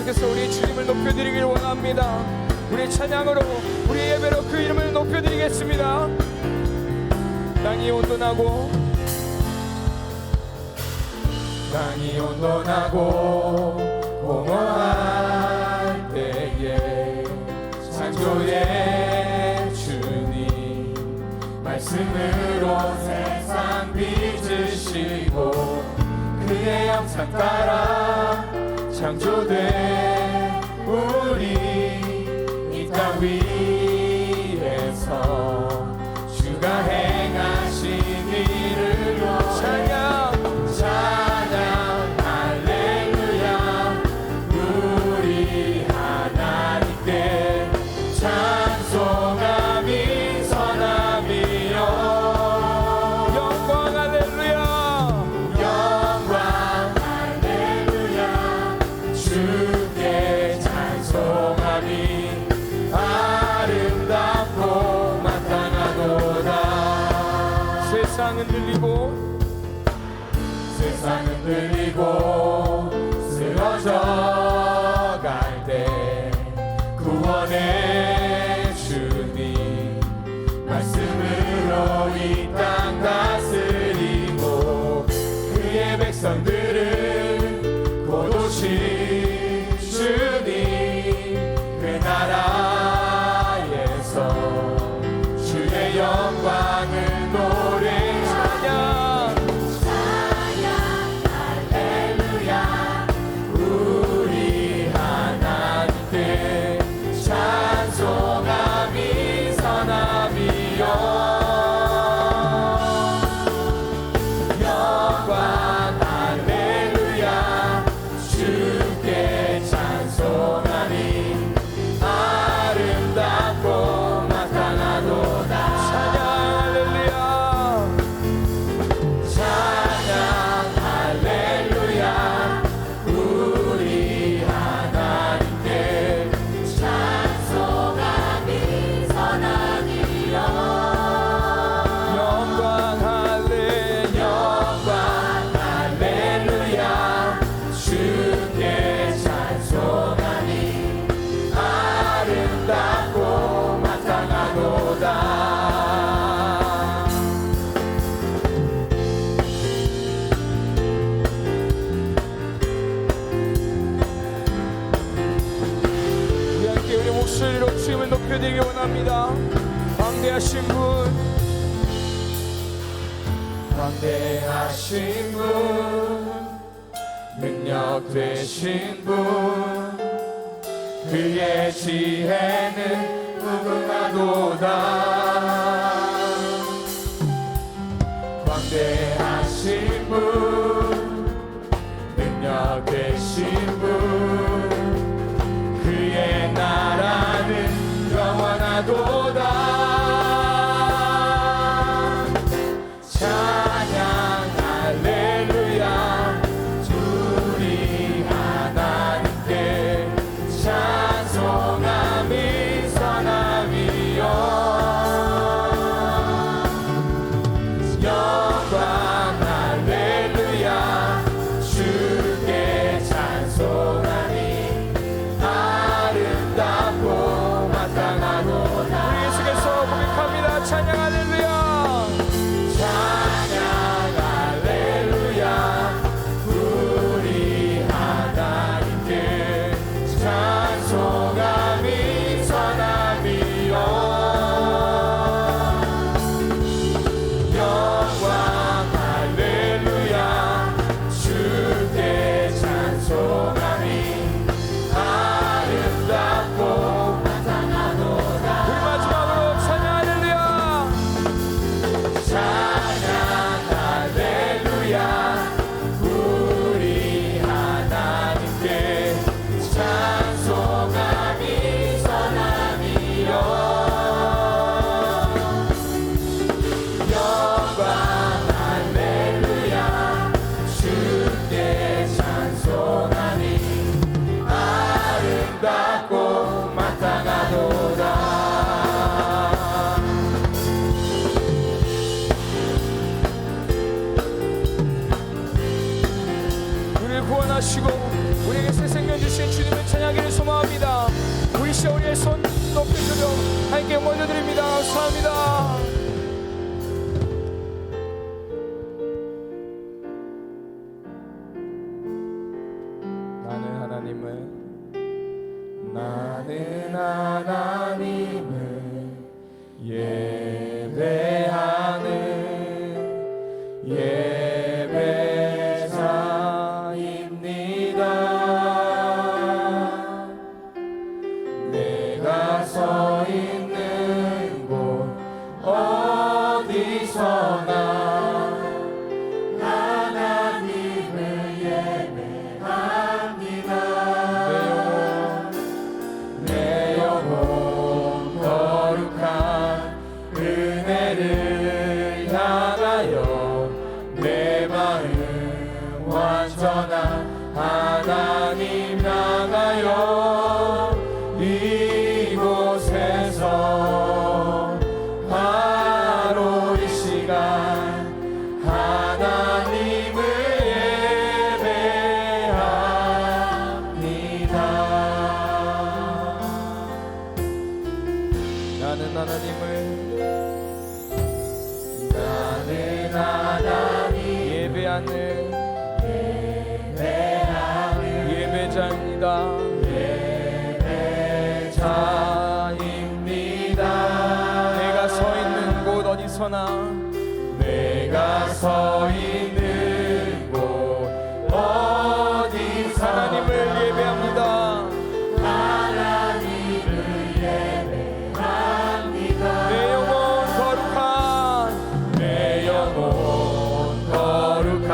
계속해서 우리 주님을 높여드리기를 원합니다. 우리 찬양으로 우리 예배로 그 이름을 높여드리겠습니다. 땅이 온돈하고 공허할 때에 창조의 주님 말씀으로 세상 빚으시고 그의 형상 따라 창조된 우리 이 땅 위에서 주가 행하신 일을 찬양 할렐루야 우리 하나님께 찬송함이 선함이요 영광 할렐루야 주께 찬송함이 아름답고 마땅하도다. 세상은 들리고 쓰러져 갈 때 구원의 주님 말씀으로 이 땅 다스리고 그의 백성들을 곧 오실 주님 그 나라에서 주의 영광을 노래 주님을 높여드리기 원합니다. 광대하신 분 능력 되신 분 그의 지혜는 무궁하도다. 광대하신 분 능력 되신 분 그의 나라는 영원하도다. 찬양 할렐루야 우리 하나님께 찬송함이 선함이요 영광 할렐루야 주께 찬송하니 아름답고 마땅하도다. 우리 예수께서 고백합니다. 찬양 할렐루야 찬양 할렐루야 우리 하나님께 찬송함이 선함이요 영광 할렐루야 주께 찬송함이 아름답고 마땅하도다. 우리 마지막으로 찬양 할렐루야 찬양 할렐루야 우리 하나님께 찬송함이 선함이요 영광 할렐루야 주께 찬송하니 아름답고 마땅하도다. 우리를 구원하시고 우리에게 새 생명 주신 주님을 찬양 하나님 향하여 이곳에서 바로 이 시간 하나님을 예배합니다. 나는 하나님 예배하는 예배자입니다. 내가 서 있는 곳 어디서나 내가 서 있는 곳 어디서 하나님을 예배합니다. 하나님을 예배합니다. 내 영혼 거룩한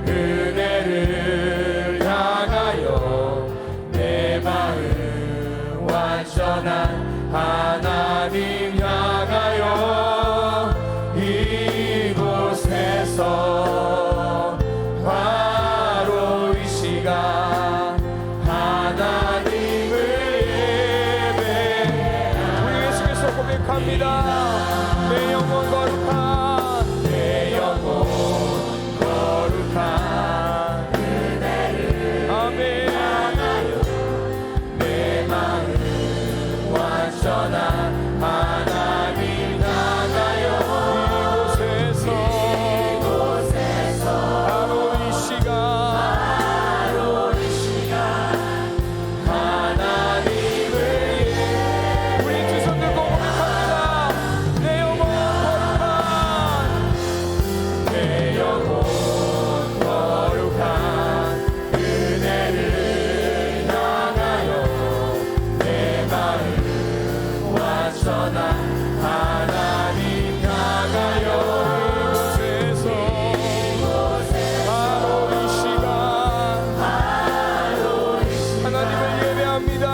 은혜를 완전한 하나님 향하여 이곳에서 바로 이 시간 하나님을 예배합니다. 우리 예수께서 고백합니다. 내 영혼 거룩한 은혜를 아멘. 완전한 하나님 향하여 이곳에서 바로 이 시간 하나님을 우리 두 손 들고 고백합니다. 내 영혼 거룩한 은혜를 향하여 내 마음 완전한 하나님 향하여 이곳에서 바로 이 시간 하나님을 예배합니다.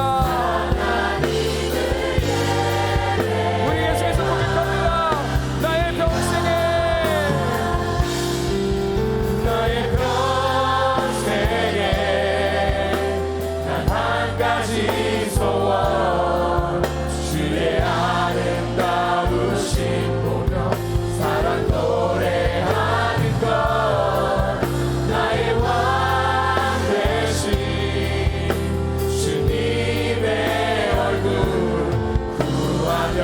우리 예수께서 고백합니다. 나의 평생에 단 한 가지 소원 주의 아름다우신 보며 사랑 노래하는 것 나의 왕 되신 주님의 얼굴 구하며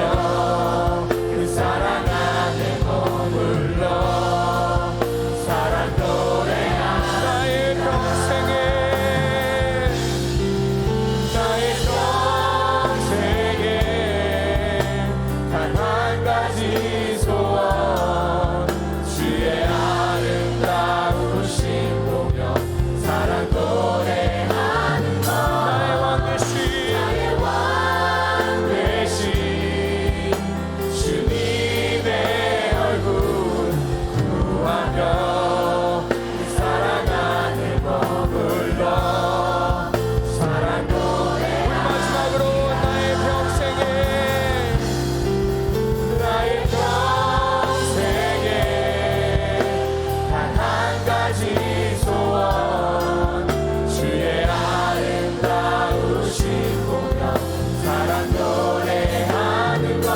그 사랑 안에 머물러 사랑 노래하는 나의 평생에 단 한 가지 소원 주의 아름다우신 보며 사랑 노래하는 것 나의 왕 되신 주님의 얼굴 구하며 그 사랑 안에 머물러 사랑 노래 우리 마지막으로 나의 평생에 단 한 가지 소원 주의 아름다우신 보며 사랑 노래하는 것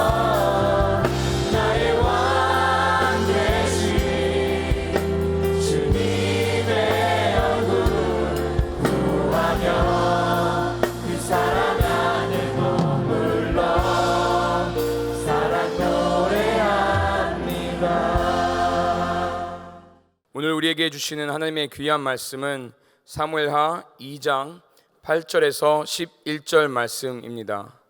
나의 왕 되신 주님의 얼굴 구하며 그 사랑 안에 머물러 사랑 노래합니다. 오늘 우리에게 주시는 하나님의 귀한 말씀은 사무엘하 2장 8절에서 11절 말씀입니다.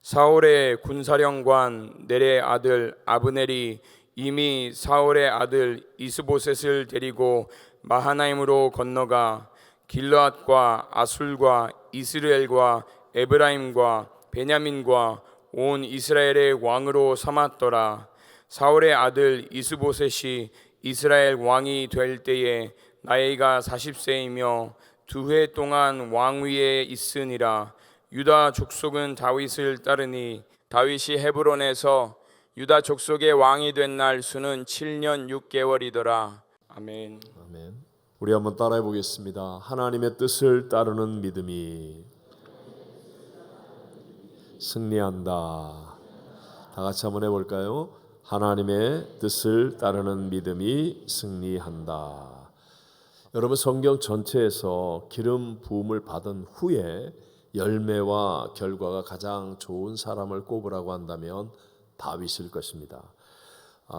사울의 군사령관 넬의 아들 아브넬이 이미 사울의 아들 이스보셋을 데리고 마하나임으로 건너가 길르앗과 아술과 이스라엘과 에브라임과 베냐민과 온 이스라엘의 왕으로 삼았더라. 사울의 아들 이스보셋이 이스라엘 왕이 될 때에 나이가 40세이며 2해 동안 왕위에 있으니라. 유다 족속은 다윗을 따르니 다윗이 헤브론에서 유다 족속의 왕이 된 날 수는 7년 6개월이더라. 아멘. 아멘. 우리 한번 따라해 보겠습니다. 하나님의 뜻을 따르는 믿음이 승리한다. 다 같이 한번 해볼까요? 하나님의 뜻을 따르는 믿음이 승리한다. 여러분, 성경 전체에서 기름 부음을 받은 후에 열매와 결과가 가장 좋은 사람을 꼽으라고 한다면 다윗일 것입니다.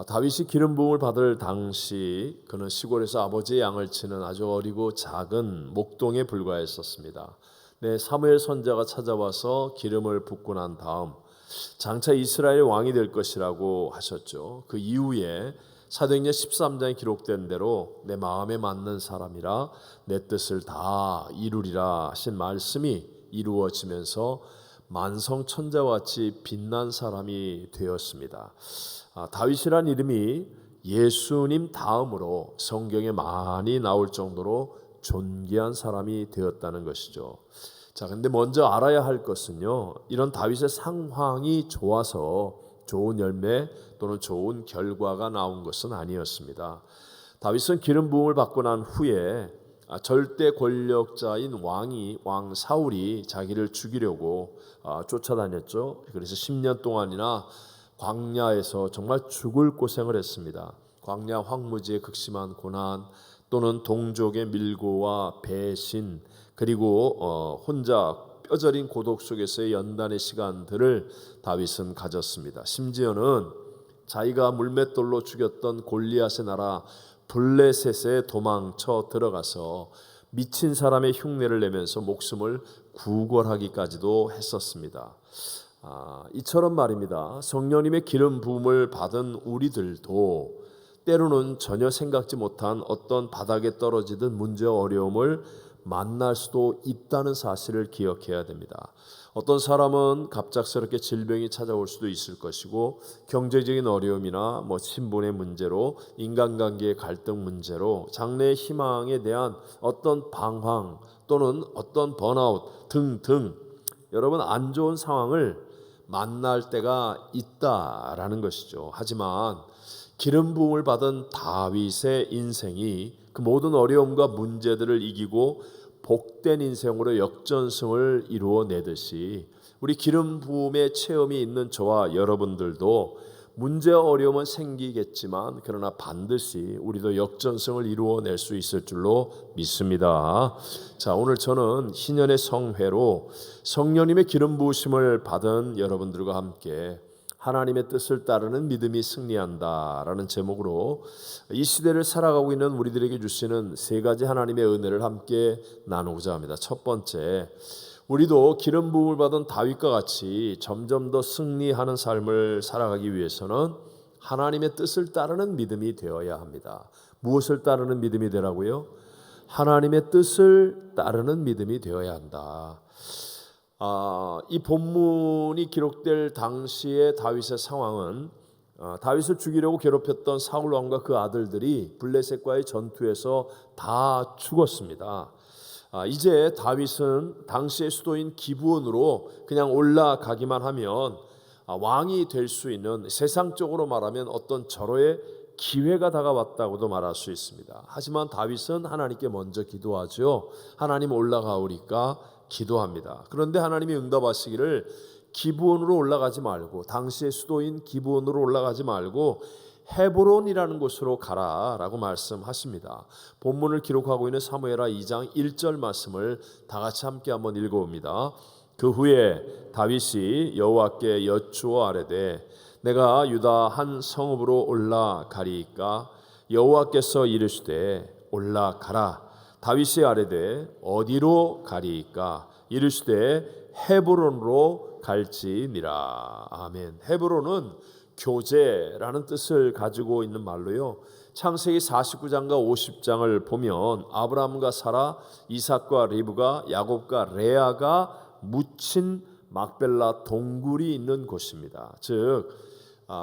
다윗이 기름 부음을 받을 당시 그는 시골에서 아버지의 양을 치는 아주 어리고 작은 목동에 불과했었습니다. 사무엘 선지자가 찾아와서 기름을 붓고 난 다음 장차 이스라엘 왕이 될 것이라고 하셨죠. 그 이후에 사도행전 13장에 기록된 대로 내 마음에 맞는 사람이라 내 뜻을 다 이루리라 하신 말씀이 이루어지면서 만성천자와 같이 빛난 사람이 되었습니다. 다윗이란 이름이 예수님 다음으로 성경에 많이 나올 정도로 존귀한 사람이 되었다는 것이죠. 자, 근데 먼저 알아야 할 것은요, 이런 다윗의 상황이 좋아서 좋은 열매 또는 좋은 결과가 나온 것은 아니었습니다. 다윗은 기름 부음을 받고 난 후에 절대 권력자인 왕 사울이 자기를 죽이려고 쫓아다녔죠. 그래서 10년 동안이나 광야에서 정말 죽을 고생을 했습니다. 광야 황무지의 극심한 고난 또는 동족의 밀고와 배신, 그리고 혼자 뼈저린 고독 속에서의 연단의 시간들을 다윗은 가졌습니다. 심지어는 자기가 물맷돌로 죽였던 골리앗의 나라 블레셋에 도망쳐 들어가서 미친 사람의 흉내를 내면서 목숨을 구걸하기까지도 했었습니다. 이처럼 말입니다. 성령님의 기름 부음을 받은 우리들도 때로는 전혀 생각지 못한 어떤 바닥에 떨어지던 문제와 어려움을 만날 수도 있다는 사실을 기억해야 됩니다. 어떤 사람은 갑작스럽게 질병이 찾아올 수도 있을 것이고, 경제적인 어려움이나 신분의 문제로, 인간관계의 갈등 문제로, 장래의 희망에 대한 어떤 방황 또는 어떤 번아웃 등등 여러분 안 좋은 상황을 만날 때가 있다라는 것이죠. 하지만 기름 부음을 받은 다윗의 인생이 그 모든 어려움과 문제들을 이기고 복된 인생으로 역전승을 이루어내듯이 우리 기름 부음의 체험이 있는 저와 여러분들도 문제와 어려움은 생기겠지만 그러나 반드시 우리도 역전승을 이루어낼 수 있을 줄로 믿습니다. 자, 오늘 저는 희년의 성회로 성령님의 기름 부으심을 받은 여러분들과 함께 하나님의 뜻을 따르는 믿음이 승리한다라는 제목으로 이 시대를 살아가고 있는 우리들에게 주시는 3가지 하나님의 은혜를 함께 나누고자 합니다. 첫 번째, 우리도 기름 부음을 받은 다윗과 같이 점점 더 승리하는 삶을 살아가기 위해서는 하나님의 뜻을 따르는 믿음이 되어야 합니다. 무엇을 따르는 믿음이 되라고요? 하나님의 뜻을 따르는 믿음이 되어야 한다. 이 본문이 기록될 당시의 다윗의 상황은 다윗을 죽이려고 괴롭혔던 사울 왕과 그 아들들이 블레셋과의 전투에서 다 죽었습니다. 이제 다윗은 당시의 수도인 기브온으로 그냥 올라가기만 하면 왕이 될 수 있는, 세상적으로 말하면 어떤 절호의 기회가 다가왔다고도 말할 수 있습니다. 하지만 다윗은 하나님께 먼저 기도하죠. 하나님 올라가오리까 기도합니다. 그런데 하나님이 응답하시기를 기브온으로 올라가지 말고, 당시의 수도인 기브온으로 올라가지 말고 헤브론이라는 곳으로 가라라고 말씀하십니다. 본문을 기록하고 있는 사무엘하 2장 1절 말씀을 다 같이 함께 한번 읽어봅니다. 그 후에 다윗이 여호와께 여쭈어 아뢰되 내가 유다 한 성읍으로 올라가리이까? 여호와께서 이르시되 올라가라. 다윗이 아뢰되 어디로 가리이까? 이르시되 헤브론으로 갈지니라. 아멘. 헤브론은 교제라는 뜻을 가지고 있는 말로요, 창세기 49장과 50장을 보면 아브라함과 사라, 이삭과 리브가, 야곱과 레아가 묻힌 막벨라 동굴이 있는 곳입니다. 즉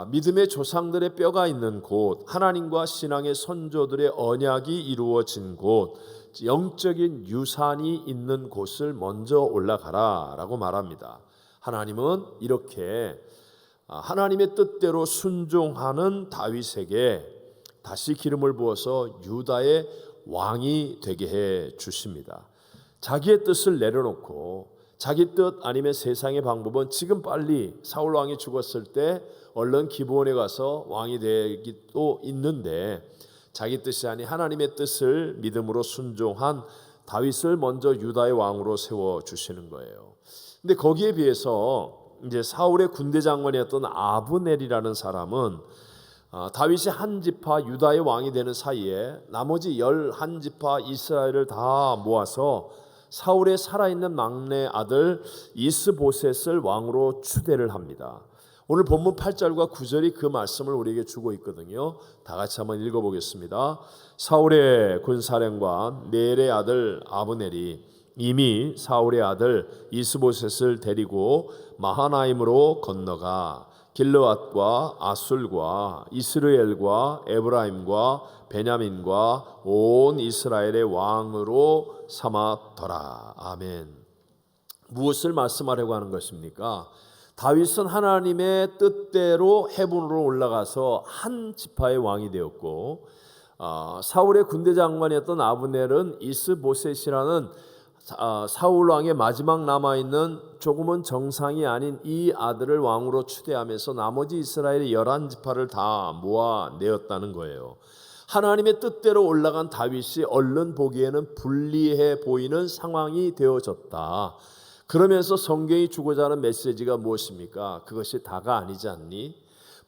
믿음의 조상들의 뼈가 있는 곳, 하나님과 신앙의 선조들의 언약이 이루어진 곳, 영적인 유산이 있는 곳을 먼저 올라가라라고 말합니다. 하나님은 이렇게 하나님의 뜻대로 순종하는 다윗에게 다시 기름을 부어서 유다의 왕이 되게 해 주십니다. 자기의 뜻을 내려놓고 자기 뜻 아니면 세상의 방법은 지금 빨리 사울 왕이 죽었을 때 얼른 기브온에 가서 왕이 되기도 있는데 자기 뜻이 아닌 하나님의 뜻을 믿음으로 순종한 다윗을 먼저 유다의 왕으로 세워 주시는 거예요. 근데 거기에 비해서 이제 사울의 군대 장관이었던 아브넬이라는 사람은 다윗이 한 지파 유다의 왕이 되는 사이에 나머지 11지파 이스라엘을 다 모아서 사울의 살아있는 막내 아들 이스보셋을 왕으로 추대를 합니다. 오늘 본문 8절과 9절이 그 말씀을 우리에게 주고 있거든요. 다 같이 한번 읽어보겠습니다. 사울의 군사령관 넬의 아들 아브넬이 이미 사울의 아들 이스보셋을 데리고 마하나임으로 건너가 길르앗과 아술과 이스르엘과 에브라임과 베냐민과 온 이스라엘의 왕으로 삼았더라. 아멘. 무엇을 말씀하려고 하는 것입니까? 다윗은 하나님의 뜻대로 헤븐으로 올라가서 한 지파의 왕이 되었고 사울의 군대 장관이었던 아브넬은 이스보셋이라는 사울 왕의 마지막 남아있는 조금은 정상이 아닌 이 아들을 왕으로 추대하면서 나머지 이스라엘의 11지파를 다 모아내었다는 거예요. 하나님의 뜻대로 올라간 다윗이 얼른 보기에는 불리해 보이는 상황이 되어졌다. 그러면서 성경이 주고자 하는 메시지가 무엇입니까? 그것이 다가 아니지 않니?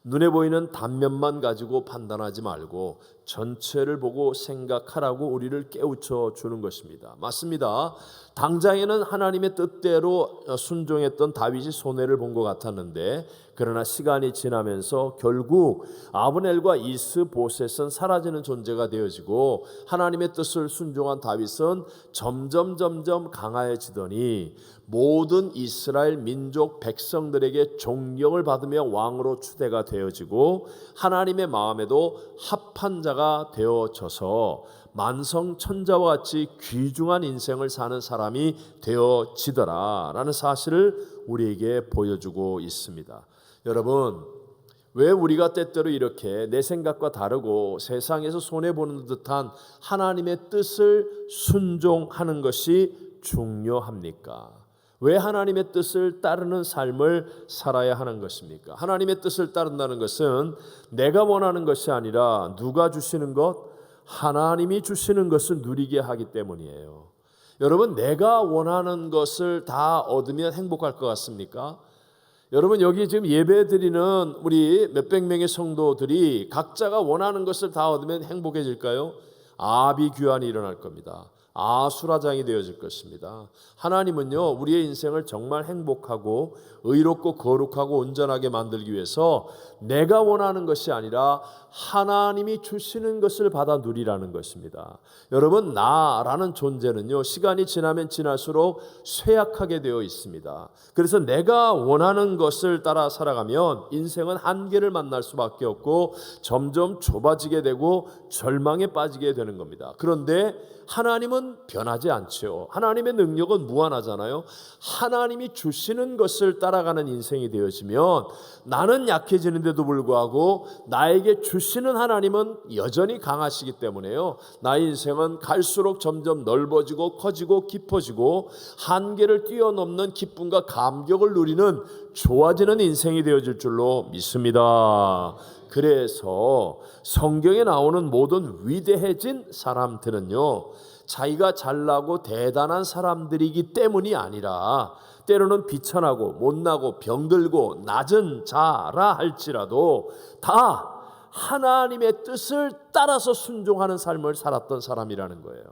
눈에 보이는 단면만 가지고 판단하지 말고 전체를 보고 생각하라고 우리를 깨우쳐 주는 것입니다. 맞습니다. 당장에는 하나님의 뜻대로 순종했던 다윗이 손해를 본 것 같았는데 그러나 시간이 지나면서 결국 아브넬과 이스보셋은 사라지는 존재가 되어지고 하나님의 뜻을 순종한 다윗은 점점 강해지더니 모든 이스라엘 민족 백성들에게 존경을 받으며 왕으로 추대가 되어지고 하나님의 마음에도 합한 자가 되어져서 만성천자와 같이 귀중한 인생을 사는 사람이 되어지더라라는 사실을 우리에게 보여주고 있습니다. 여러분, 왜 우리가 때때로 이렇게 내 생각과 다르고 세상에서 손해보는 듯한 하나님의 뜻을 순종하는 것이 중요합니까? 왜 하나님의 뜻을 따르는 삶을 살아야 하는 것입니까? 하나님의 뜻을 따른다는 것은 내가 원하는 것이 아니라 누가 주시는 것? 하나님이 주시는 것을 누리게 하기 때문이에요. 여러분, 내가 원하는 것을 다 얻으면 행복할 것 같습니까? 여러분, 여기 지금 예배드리는 우리 몇백 명의 성도들이 각자가 원하는 것을 다 얻으면 행복해질까요? 아비규환이 일어날 겁니다. 아수라장이 되어질 것입니다. 하나님은요, 우리의 인생을 정말 행복하고 의롭고 거룩하고 온전하게 만들기 위해서 내가 원하는 것이 아니라 하나님이 주시는 것을 받아 누리라는 것입니다. 여러분, 나라는 존재는요, 시간이 지나면 지날수록 쇠약하게 되어 있습니다. 그래서 내가 원하는 것을 따라 살아가면 인생은 한계를 만날 수밖에 없고 점점 좁아지게 되고 절망에 빠지게 되는 겁니다. 그런데 하나님은 변하지 않죠. 하나님의 능력은 무한하잖아요. 하나님이 주시는 것을 따라가는 인생이 되어지면 나는 약해지는데도 불구하고 나에게 주시는 하나님은 여전히 강하시기 때문에요. 나의 인생은 갈수록 점점 넓어지고 커지고 깊어지고 한계를 뛰어넘는 기쁨과 감격을 누리는 좋아지는 인생이 되어질 줄로 믿습니다. 그래서 성경에 나오는 모든 위대해진 사람들은요, 자기가 잘나고 대단한 사람들이기 때문이 아니라 때로는 비천하고 못나고 병들고 낮은 자라 할지라도 다 하나님의 뜻을 따라서 순종하는 삶을 살았던 사람이라는 거예요.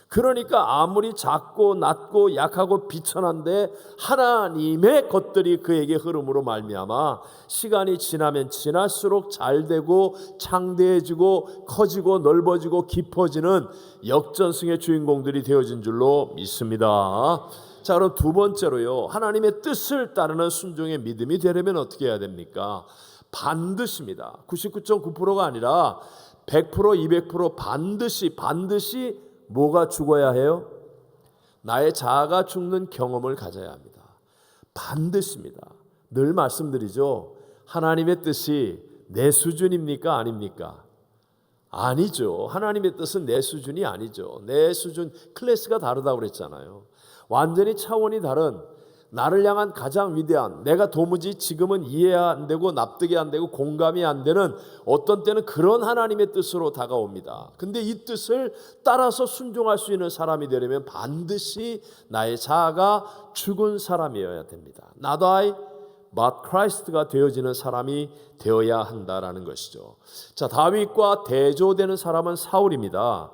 그러니까 아무리 작고 낮고 약하고 비천한데 하나님의 것들이 그에게 흐름으로 말미암아 시간이 지나면 지날수록 잘되고 창대해지고 커지고 넓어지고 깊어지는 역전승의 주인공들이 되어진 줄로 믿습니다. 자, 그럼 두 번째로요, 하나님의 뜻을 따르는 순종의 믿음이 되려면 어떻게 해야 됩니까? 반드시입니다. 99.9%가 아니라 100%, 200% 반드시 뭐가 죽어야 해요? 나의 자아가 죽는 경험을 가져야 합니다. 반드시입니다. 늘 말씀드리죠. 하나님의 뜻이 내 수준입니까? 아닙니까? 아니죠. 하나님의 뜻은 내 수준이 아니죠. 내 수준, 클래스가 다르다고 그랬잖아요. 완전히 차원이 다른, 나를 향한 가장 위대한, 내가 도무지 지금은 이해 안 되고 납득이 안 되고 공감이 안 되는, 어떤 때는 그런 하나님의 뜻으로 다가옵니다. 근데 이 뜻을 따라서 순종할 수 있는 사람이 되려면 반드시 나의 자아가 죽은 사람이어야 됩니다. Not I, but Christ가 되어지는 사람이 되어야 한다라는 것이죠. 자, 다윗과 대조되는 사람은 사울입니다.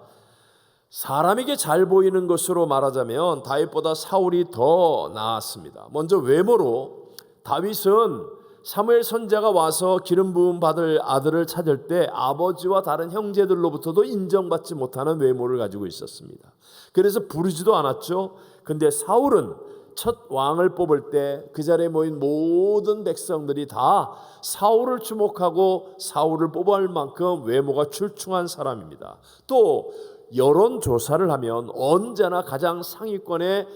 사람에게 잘 보이는 것으로 말하자면 다윗보다 사울이 더 나았습니다. 먼저 외모로 다윗은 사무엘 선지자가 와서 기름 부음 받을 아들을 찾을 때 아버지와 다른 형제들로부터도 인정받지 못하는 외모를 가지고 있었습니다. 그래서 부르지도 않았죠. 근데 사울은 첫 왕을 뽑을 때 그 자리에 모인 모든 백성들이 다 사울을 주목하고 사울을 뽑을 만큼 외모가 출중한 사람입니다. 또 여론조사를 하면 언제나 가장 상위권에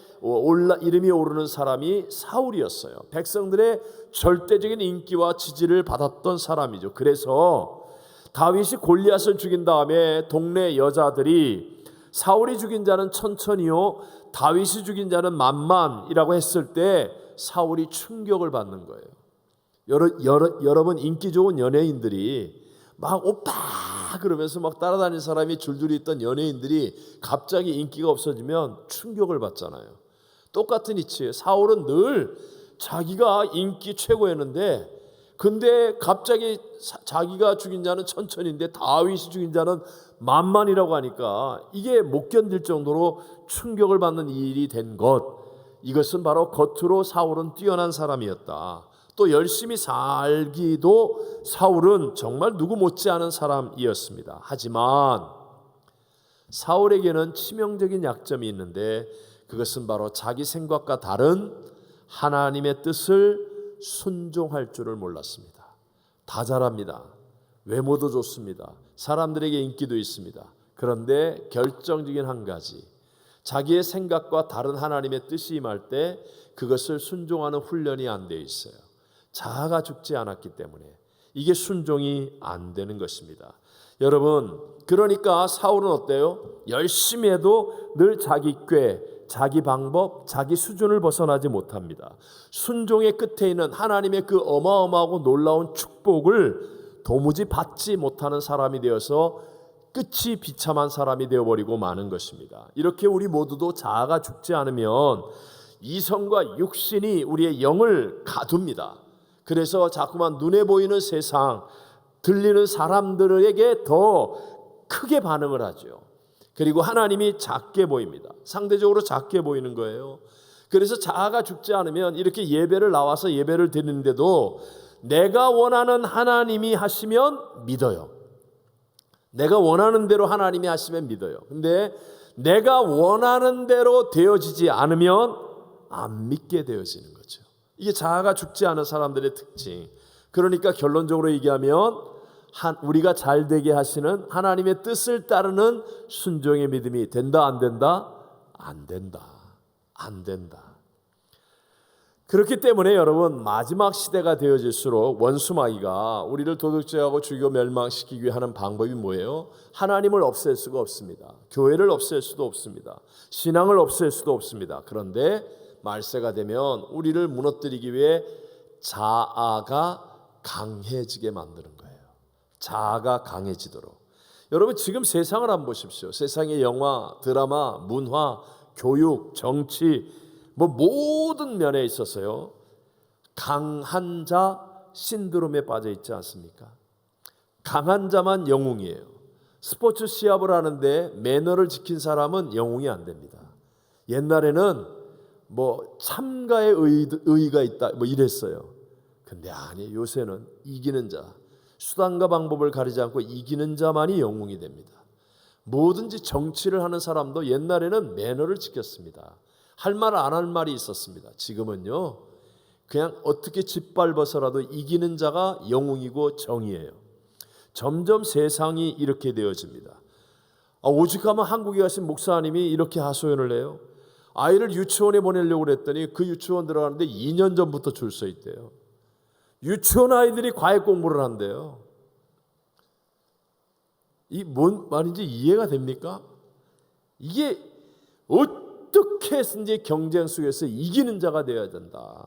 이름이 오르는 사람이 사울이었어요. 백성들의 절대적인 인기와 지지를 받았던 사람이죠. 그래서 다윗이 골리앗을 죽인 다음에 동네 여자들이 사울이 죽인 자는 천천히요, 다윗이 죽인 자는 만만이라고 했을 때 사울이 충격을 받는 거예요. 여러분, 인기 좋은 연예인들이 막 오빠 그러면서 막 따라다니는 사람이 줄줄이 있던 연예인들이 갑자기 인기가 없어지면 충격을 받잖아요. 똑같은 이치예요. 사울은 늘 자기가 인기 최고였는데, 근데 갑자기 자기가 죽인 자는 천천히인데 다윗이 죽인 자는 만만이라고 하니까 이게 못 견딜 정도로 충격을 받는 일이 된 것, 이것은 바로 겉으로 사울은 뛰어난 사람이었다. 또 열심히 살기도 사울은 정말 누구 못지않은 사람이었습니다. 하지만 사울에게는 치명적인 약점이 있는데, 그것은 바로 자기 생각과 다른 하나님의 뜻을 순종할 줄을 몰랐습니다. 다 잘합니다. 외모도 좋습니다. 사람들에게 인기도 있습니다. 그런데 결정적인 한 가지, 자기의 생각과 다른 하나님의 뜻이 임할 때 그것을 순종하는 훈련이 안 돼 있어요. 자아가 죽지 않았기 때문에 이게 순종이 안 되는 것입니다. 여러분, 그러니까 사울은 어때요? 열심히 해도 늘 자기 꾀, 자기 방법, 자기 수준을 벗어나지 못합니다. 순종의 끝에 있는 하나님의 그 어마어마하고 놀라운 축복을 도무지 받지 못하는 사람이 되어서 끝이 비참한 사람이 되어버리고 마는 것입니다. 이렇게 우리 모두도 자아가 죽지 않으면 이성과 육신이 우리의 영을 가둡니다. 그래서 자꾸만 눈에 보이는 세상, 들리는 사람들에게 더 크게 반응을 하죠. 그리고 하나님이 작게 보입니다. 상대적으로 작게 보이는 거예요. 그래서 자아가 죽지 않으면 이렇게 예배를 나와서 예배를 드리는데도 내가 원하는 하나님이 하시면 믿어요. 내가 원하는 대로 하나님이 하시면 믿어요. 근데 내가 원하는 대로 되어지지 않으면 안 믿게 되어지는 거죠. 이게 자아가 죽지 않은 사람들의 특징. 그러니까 결론적으로 얘기하면 우리가 잘 되게 하시는 하나님의 뜻을 따르는 순종의 믿음이 된다, 안 된다? 안 된다. 안 된다. 그렇기 때문에 여러분, 마지막 시대가 되어질수록 원수마귀가 우리를 도둑질하고 죽이고 멸망시키기 위해 하는 방법이 뭐예요? 하나님을 없앨 수가 없습니다. 교회를 없앨 수도 없습니다. 신앙을 없앨 수도 없습니다. 그런데 말세가 되면 우리를 무너뜨리기 위해 자아가 강해지게 만드는 거예요. 자아가 강해지도록. 여러분, 지금 세상을 한번 보십시오. 세상의 영화, 드라마, 문화, 교육, 정치, 모든 면에 있어서요, 강한 자 신드롬에 빠져 있지 않습니까? 강한 자만 영웅이에요. 스포츠 시합을 하는데 매너를 지킨 사람은 영웅이 안 됩니다. 옛날에는 참가의 의의가 있다 이랬어요. 근데 아니, 요새는 이기는 자, 수단과 방법을 가리지 않고 이기는 자만이 영웅이 됩니다. 뭐든지 정치를 하는 사람도 옛날에는 매너를 지켰습니다. 할 말 안 할 말이 있었습니다. 지금은요, 그냥 어떻게 짓밟아서라도 이기는 자가 영웅이고 정의예요. 점점 세상이 이렇게 되어집니다. 오죽하면 한국에 가신 목사님이 이렇게 하소연을 해요. 아이를 유치원에 보내려고 그랬더니 그 유치원 들어가는데 2년 전부터 줄 서 있대요. 유치원 아이들이 과외 공부를 한대요. 이 뭔 말인지 이해가 됩니까? 이게 어떻게 해서든지 경쟁 속에서 이기는 자가 되어야 된다.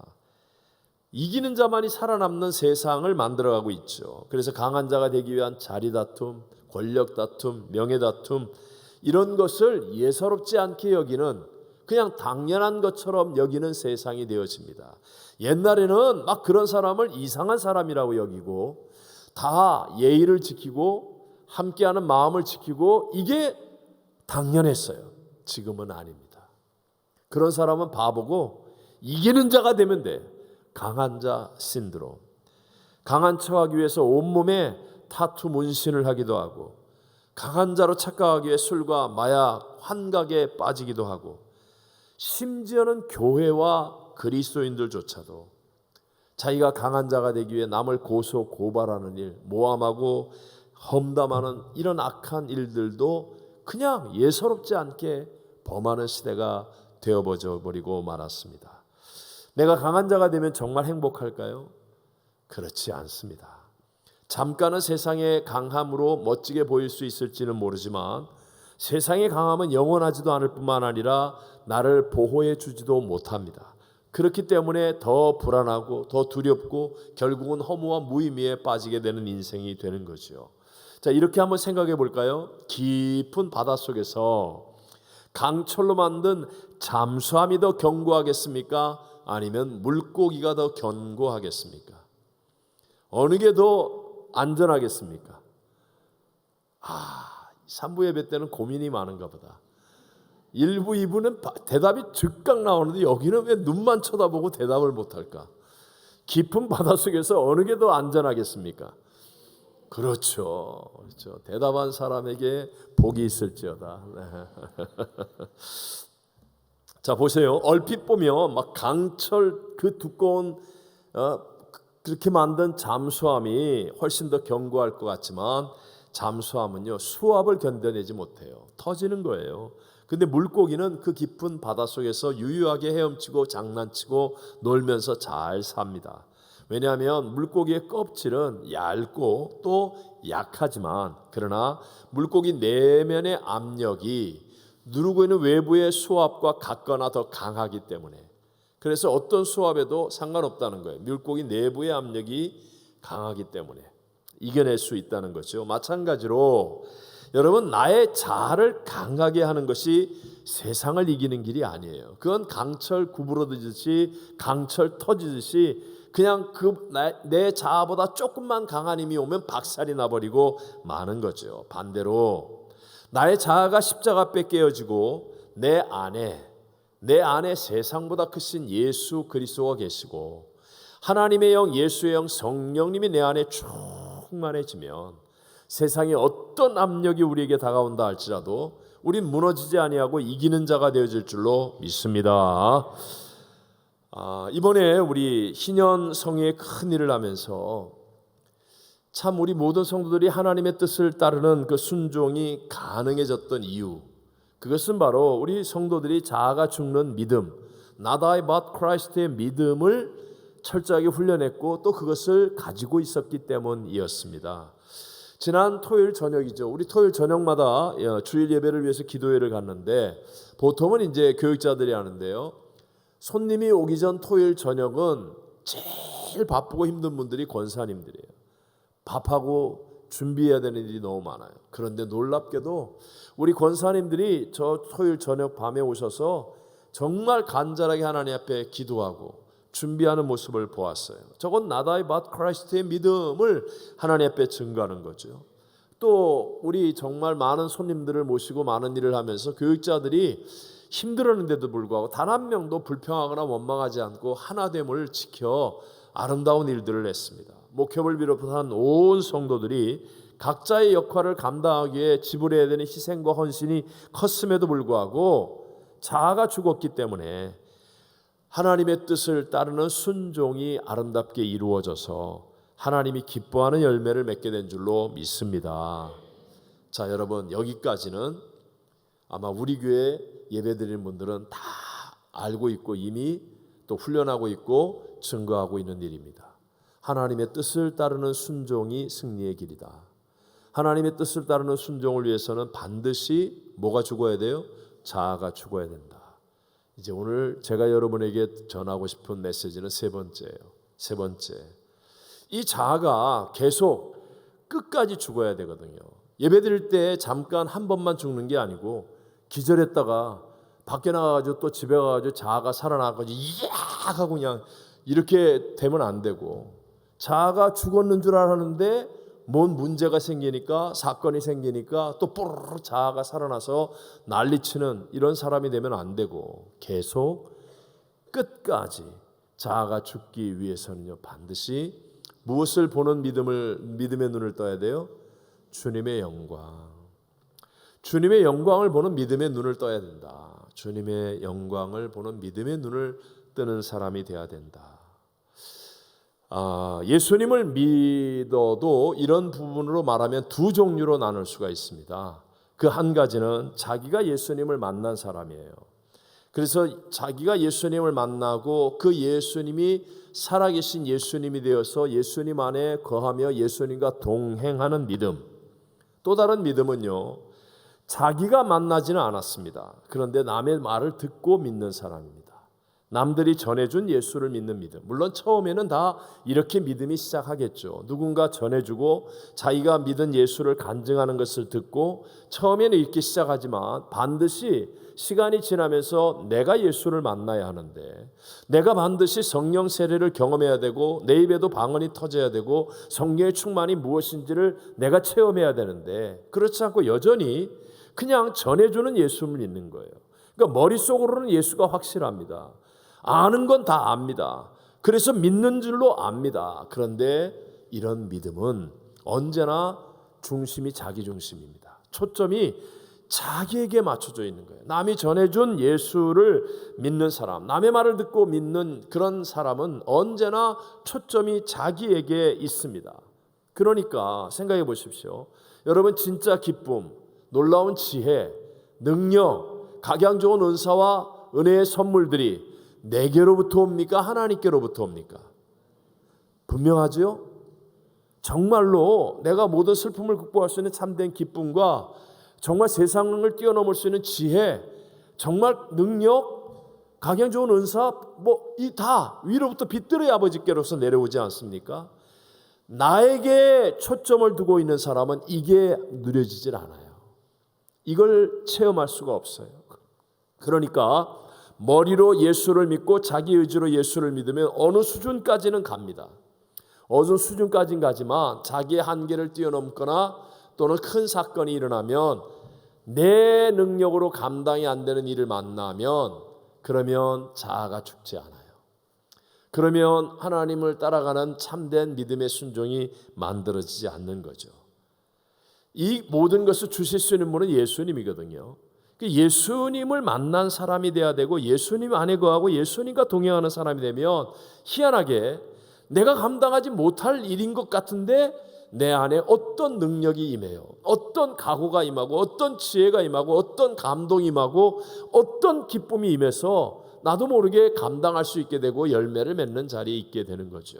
이기는 자만이 살아남는 세상을 만들어가고 있죠. 그래서 강한 자가 되기 위한 자리 다툼, 권력 다툼, 명예 다툼 이런 것을 예사롭지 않게 여기는 그냥 당연한 것처럼 여기는 세상이 되어집니다. 옛날에는 막 그런 사람을 이상한 사람이라고 여기고 다 예의를 지키고 함께하는 마음을 지키고 이게 당연했어요. 지금은 아닙니다. 그런 사람은 바보고 이기는 자가 되면 돼. 강한 자 신드롬. 강한 척하기 위해서 온몸에 타투 문신을 하기도 하고 강한 자로 착각하기 위해 술과 마약, 환각에 빠지기도 하고 심지어는 교회와 그리스도인들조차도 자기가 강한 자가 되기 위해 남을 고소 고발하는 일, 모함하고 험담하는 이런 악한 일들도 그냥 예사롭지 않게 범하는 시대가 되어버리고 말았습니다. 내가 강한 자가 되면 정말 행복할까요? 그렇지 않습니다. 잠깐은 세상의 강함으로 멋지게 보일 수 있을지는 모르지만 세상의 강함은 영원하지도 않을 뿐만 아니라 나를 보호해 주지도 못합니다. 그렇기 때문에 더 불안하고 더 두렵고 결국은 허무와 무의미에 빠지게 되는 인생이 되는 거죠. 자, 이렇게 한번 생각해 볼까요? 깊은 바닷속에서 강철로 만든 잠수함이 더 견고하겠습니까? 아니면 물고기가 더 견고하겠습니까? 어느 게 더 안전하겠습니까? 3부 예배 때는 고민이 많은가 보다. 1부, 2부는 대답이 즉각 나오는데 여기는 왜 눈만 쳐다보고 대답을 못할까? 깊은 바닷속에서 어느 게 더 안전하겠습니까? 그렇죠. 대답한 사람에게 복이 있을지어다. 자, 보세요. 얼핏 보면 막 강철 그 두꺼운 그렇게 만든 잠수함이 훨씬 더 견고할 것 같지만 잠수함은요 수압을 견뎌내지 못해요. 터지는 거예요. 근데 물고기는 그 깊은 바닷속에서 유유하게 헤엄치고 장난치고 놀면서 잘 삽니다. 왜냐하면 물고기의 껍질은 얇고 또 약하지만 그러나 물고기 내면의 압력이 누르고 있는 외부의 수압과 같거나 더 강하기 때문에 그래서 어떤 수압에도 상관없다는 거예요. 물고기 내부의 압력이 강하기 때문에 이겨낼 수 있다는 거죠. 마찬가지로 여러분 나의 자아를 강하게 하는 것이 세상을 이기는 길이 아니에요. 그건 강철 구부러지듯이 강철 터지듯이 그냥 내 자아보다 조금만 강한 힘이 오면 박살이 나버리고 마는 거죠. 반대로 나의 자아가 십자가 앞에 깨어지고 내 안에 세상보다 크신 예수 그리스도가 계시고 하나님의 영, 예수의 영, 성령님이 내 안에 충만해지면 세상에 어떤 압력이 우리에게 다가온다 할지라도 우린 무너지지 아니하고 이기는 자가 되어질 줄로 믿습니다. 이번에 우리 희년 성회의 큰 일을 하면서 참 우리 모든 성도들이 하나님의 뜻을 따르는 그 순종이 가능해졌던 이유, 그것은 바로 우리 성도들이 자아가 죽는 믿음, Not I but Christ의 믿음을 철저하게 훈련했고 또 그것을 가지고 있었기 때문이었습니다. 지난 토요일 저녁이죠. 우리 토요일 저녁마다 주일 예배를 위해서 기도회를 갔는데 보통은 이제 교육자들이 하는데요. 손님이 오기 전 토요일 저녁은 제일 바쁘고 힘든 분들이 권사님들이에요. 밥하고 준비해야 되는 일이 너무 많아요. 그런데 놀랍게도 우리 권사님들이 저 토요일 저녁 밤에 오셔서 정말 간절하게 하나님 앞에 기도하고 준비하는 모습을 보았어요. 저건 Not I but Christ의 믿음을 하나님 앞에 증거하는 거죠. 또 우리 정말 많은 손님들을 모시고 많은 일을 하면서 교육자들이 힘들었는데도 불구하고 단 한 명도 불평하거나 원망하지 않고 하나됨을 지켜 아름다운 일들을 했습니다. 목협을 비롯한 온 성도들이 각자의 역할을 감당하기에 지불해야 되는 희생과 헌신이 컸음에도 불구하고 자아가 죽었기 때문에 하나님의 뜻을 따르는 순종이 아름답게 이루어져서 하나님이 기뻐하는 열매를 맺게 된 줄로 믿습니다. 자, 여러분, 여기까지는 아마 우리 교회 예배드리는 분들은 다 알고 있고 이미 또 훈련하고 있고 증거하고 있는 일입니다. 하나님의 뜻을 따르는 순종이 승리의 길이다. 하나님의 뜻을 따르는 순종을 위해서는 반드시 뭐가 죽어야 돼요? 자아가 죽어야 된다. 이제 오늘 제가 여러분에게 전하고 싶은 메시지는 세 번째예요. 세 번째, 이 자아가 계속 끝까지 죽어야 되거든요. 예배드릴 때 잠깐 한 번만 죽는 게 아니고 기절했다가 밖에 나가가지고 또 집에 가가지고 자아가 살아나가지고 이야 하고 그냥 이렇게 되면 안 되고, 자아가 죽었는 줄 알았는데 뭔 문제가 생기니까, 사건이 생기니까 또 뿌르르 자아가 살아나서 난리치는 이런 사람이 되면 안 되고, 계속 끝까지 자아가 죽기 위해서는요, 반드시 무엇을 보는 믿음의 눈을 떠야 돼요? 주님의 영광. 주님의 영광을 보는 믿음의 눈을 떠야 된다. 주님의 영광을 보는 믿음의 눈을 뜨는 사람이 돼야 된다. 예수님을 믿어도 이런 부분으로 말하면 두 종류로 나눌 수가 있습니다. 그 한 가지는 자기가 예수님을 만난 사람이에요. 그래서 자기가 예수님을 만나고 그 예수님이 살아계신 예수님이 되어서 예수님 안에 거하며 예수님과 동행하는 믿음. 또 다른 믿음은요, 자기가 만나지는 않았습니다. 그런데 남의 말을 듣고 믿는 사람입니다. 남들이 전해준 예수를 믿는 믿음. 물론 처음에는 다 이렇게 믿음이 시작하겠죠. 누군가 전해주고 자기가 믿은 예수를 간증하는 것을 듣고 처음에는 이렇게 시작하지만 반드시 시간이 지나면서 내가 예수를 만나야 하는데, 내가 반드시 성령 세례를 경험해야 되고 내 입에도 방언이 터져야 되고 성령의 충만이 무엇인지를 내가 체험해야 되는데, 그렇지 않고 여전히 그냥 전해주는 예수를 믿는 거예요. 그러니까 머릿속으로는 예수가 확실합니다. 아는 건 다 압니다. 그래서 믿는 줄로 압니다. 그런데 이런 믿음은 언제나 중심이 자기 중심입니다. 초점이 자기에게 맞춰져 있는 거예요. 남이 전해준 예수를 믿는 사람, 남의 말을 듣고 믿는 그런 사람은 언제나 초점이 자기에게 있습니다. 그러니까 생각해 보십시오. 여러분, 진짜 기쁨, 놀라운 지혜, 능력, 각양 좋은 은사와 은혜의 선물들이 내게로부터 옵니까? 하나님께로부터 옵니까? 분명하죠? 정말로 내가 모든 슬픔을 극복할 수 있는 참된 기쁨과 정말 세상을 뛰어넘을 수 있는 지혜, 정말 능력, 각양 좋은 은사, 이 다 위로부터 빛들의 아버지께로서 내려오지 않습니까? 나에게 초점을 두고 있는 사람은 이게 누려지질 않아요. 이걸 체험할 수가 없어요. 그러니까 머리로 예수를 믿고 자기 의지로 예수를 믿으면 어느 수준까지는 갑니다. 어느 수준까지는 가지만 자기의 한계를 뛰어넘거나 또는 큰 사건이 일어나면 내 능력으로 감당이 안 되는 일을 만나면 그러면 자아가 죽지 않아요. 그러면 하나님을 따라가는 참된 믿음의 순종이 만들어지지 않는 거죠. 이 모든 것을 주실 수 있는 분은 예수님이거든요. 예수님을 만난 사람이 돼야 되고 예수님 안에 거하고 예수님과 동행하는 사람이 되면 희한하게 내가 감당하지 못할 일인 것 같은데 내 안에 어떤 능력이 임해요. 어떤 각오가 임하고 어떤 지혜가 임하고 어떤 감동이 임하고 어떤 기쁨이 임해서 나도 모르게 감당할 수 있게 되고 열매를 맺는 자리에 있게 되는 거죠.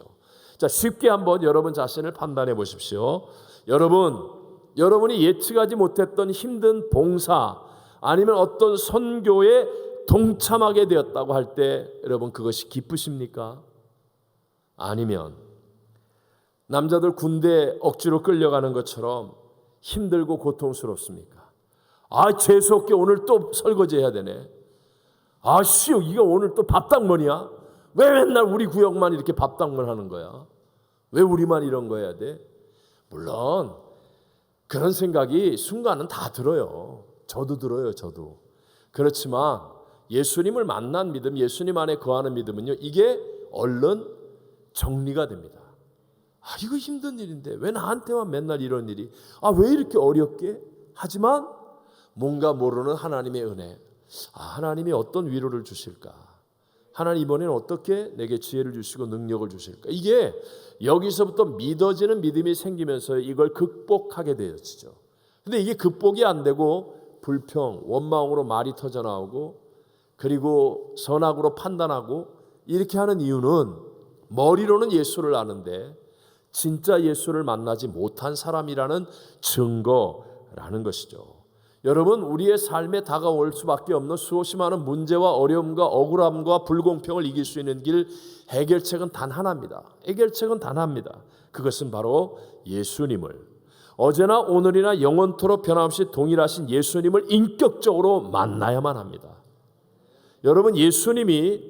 자, 쉽게 한번 여러분 자신을 판단해 보십시오. 여러분이 예측하지 못했던 힘든 봉사 아니면 어떤 선교에 동참하게 되었다고 할 때 여러분 그것이 기쁘십니까? 아니면 남자들 군대 억지로 끌려가는 것처럼 힘들고 고통스럽습니까? 재수없게 오늘 또 설거지 해야 되네. 이거 오늘 또 밥당번이야? 왜 맨날 우리 구역만 이렇게 밥당번 하는 거야? 왜 우리만 이런 거 해야 돼? 물론 그런 생각이 순간은 다 들어요. 저도 들어요. 저도. 그렇지만 예수님을 만난 믿음, 예수님 안에 거하는 믿음은요, 이게 얼른 정리가 됩니다. 이거 힘든 일인데 왜 나한테만 맨날 이런 일이, 왜 이렇게 어렵게? 하지만 뭔가 모르는 하나님의 은혜, 하나님이 어떤 위로를 주실까? 하나님 이번에는 어떻게 내게 지혜를 주시고 능력을 주실까? 이게 여기서부터 믿어지는 믿음이 생기면서 이걸 극복하게 되어지죠. 근데 이게 극복이 안 되고 불평, 원망으로 말이 터져 나오고 그리고 선악으로 판단하고 이렇게 하는 이유는 머리로는 예수를 아는데 진짜 예수를 만나지 못한 사람이라는 증거라는 것이죠. 여러분, 우리의 삶에 다가올 수밖에 없는 수없이 많은 문제와 어려움과 억울함과 불공평을 이길 수 있는 길, 해결책은 단 하나입니다. 해결책은 단 하나입니다. 그것은 바로 예수님을, 어제나 오늘이나 영원토록 변함없이 동일하신 예수님을 인격적으로 만나야만 합니다. 여러분, 예수님이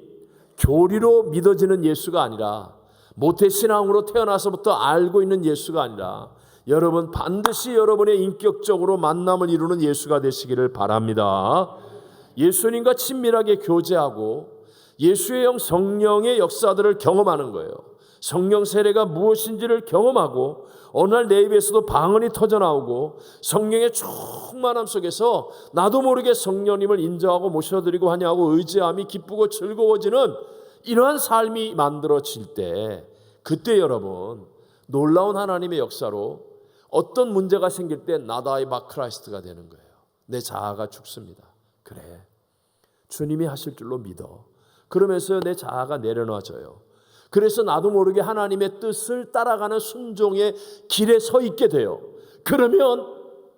교리로 믿어지는 예수가 아니라 모태신앙으로 태어나서부터 알고 있는 예수가 아니라 여러분 반드시 여러분의 인격적으로 만남을 이루는 예수가 되시기를 바랍니다. 예수님과 친밀하게 교제하고 예수의 영 성령의 역사들을 경험하는 거예요. 성령 세례가 무엇인지를 경험하고 어느 날 내 입에서도 방언이 터져나오고 성령의 충만함 속에서 나도 모르게 성령님을 인정하고 모셔드리고 하냐고 의지함이 기쁘고 즐거워지는 이러한 삶이 만들어질 때 그때 여러분 놀라운 하나님의 역사로 어떤 문제가 생길 때 나다이 바 크라이스트가 되는 거예요. 내 자아가 죽습니다. 그래, 주님이 하실 줄로 믿어. 그러면서 내 자아가 내려놔져요. 그래서 나도 모르게 하나님의 뜻을 따라가는 순종의 길에 서 있게 돼요. 그러면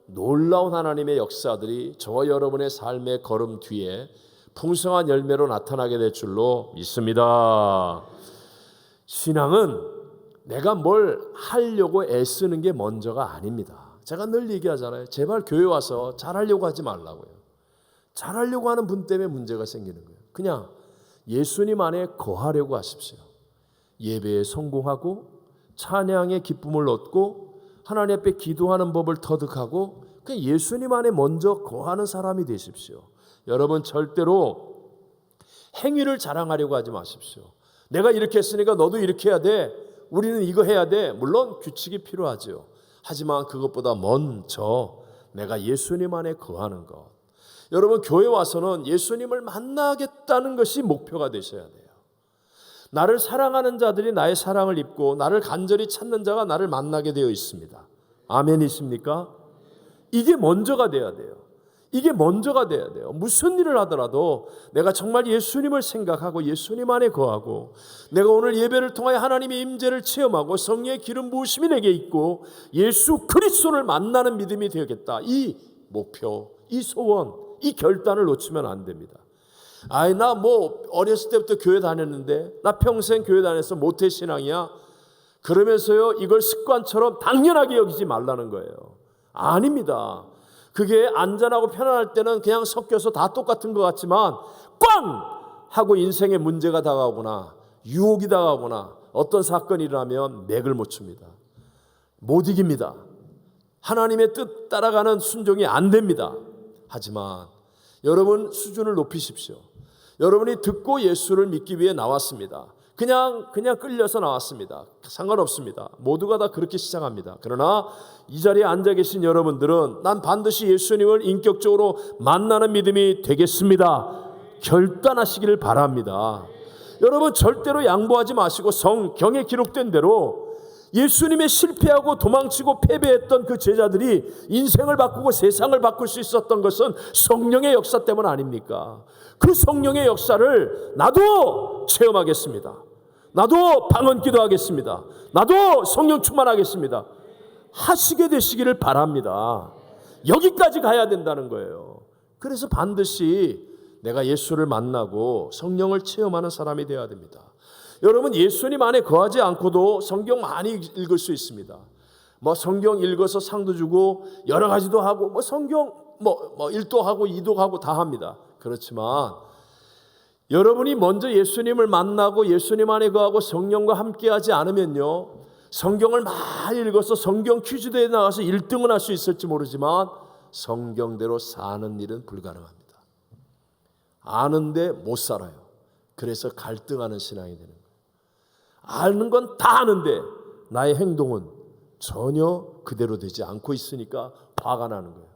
놀라운 하나님의 역사들이 저와 여러분의 삶의 걸음 뒤에 풍성한 열매로 나타나게 될 줄로 믿습니다. 신앙은 내가 뭘 하려고 애쓰는 게 먼저가 아닙니다. 제가 늘 얘기하잖아요. 제발 교회 와서 잘하려고 하지 말라고요. 잘하려고 하는 분 때문에 문제가 생기는 거예요. 그냥 예수님 안에 거하려고 하십시오. 예배에 성공하고 찬양의 기쁨을 얻고 하나님 앞에 기도하는 법을 터득하고 그냥 예수님 안에 먼저 거하는 사람이 되십시오. 여러분 절대로 행위를 자랑하려고 하지 마십시오. 내가 이렇게 했으니까 너도 이렇게 해야 돼. 우리는 이거 해야 돼. 물론 규칙이 필요하죠. 하지만 그것보다 먼저 내가 예수님 안에 거하는 것. 여러분 교회 와서는 예수님을 만나겠다는 것이 목표가 되셔야 돼요. 나를 사랑하는 자들이 나의 사랑을 입고 나를 간절히 찾는 자가 나를 만나게 되어 있습니다. 아멘이십니까? 이게 먼저가 돼야 돼요. 이게 먼저가 돼야 돼요. 무슨 일을 하더라도 내가 정말 예수님을 생각하고 예수님 안에 거하고 내가 오늘 예배를 통하여 하나님의 임재를 체험하고 성령의 기름 부으심이 내게 있고 예수 그리스도를 만나는 믿음이 되겠다. 이 목표, 이 소원, 이 결단을 놓치면 안 됩니다. 아이 나 뭐 어렸을 때부터 교회 다녔는데 나 평생 교회 다녀서 모태신앙이야. 그러면서요 이걸 습관처럼 당연하게 여기지 말라는 거예요. 아닙니다. 그게 안전하고 편안할 때는 그냥 섞여서 다 똑같은 것 같지만 꽝! 하고 인생에 문제가 다가오거나 유혹이 다가오거나 어떤 사건이 일어나면 맥을 못 춥니다. 못 이깁니다. 하나님의 뜻 따라가는 순종이 안 됩니다. 하지만 여러분 수준을 높이십시오. 여러분이 듣고 예수를 믿기 위해 나왔습니다. 그냥 끌려서 나왔습니다. 상관없습니다. 모두가 다 그렇게 시작합니다. 그러나 이 자리에 앉아 계신 여러분들은 난 반드시 예수님을 인격적으로 만나는 믿음이 되겠습니다. 결단하시기를 바랍니다. 여러분 절대로 양보하지 마시고 성경에 기록된 대로 예수님의 실패하고 도망치고 패배했던 그 제자들이 인생을 바꾸고 세상을 바꿀 수 있었던 것은 성령의 역사 때문 아닙니까? 그 성령의 역사를 나도 체험하겠습니다. 나도 방언 기도하겠습니다. 나도 성령 충만하겠습니다. 하시게 되시기를 바랍니다. 여기까지 가야 된다는 거예요. 그래서 반드시 내가 예수를 만나고 성령을 체험하는 사람이 되어야 됩니다. 여러분 예수님 안에 거하지 않고도 성경 많이 읽을 수 있습니다. 뭐 성경 읽어서 상도 주고 여러 가지도 하고 뭐 성경 뭐 1도 하고 2도 하고 다 합니다. 그렇지만 여러분이 먼저 예수님을 만나고 예수님 안에 거하고 성령과 함께하지 않으면요 성경을 많이 읽어서 성경 퀴즈대회에 나가서 1등은 할 수 있을지 모르지만 성경대로 사는 일은 불가능합니다. 아는데 못 살아요. 그래서 갈등하는 신앙이 되는 거예요. 아는 건 다 아는데 나의 행동은 전혀 그대로 되지 않고 있으니까 화가 나는 거예요.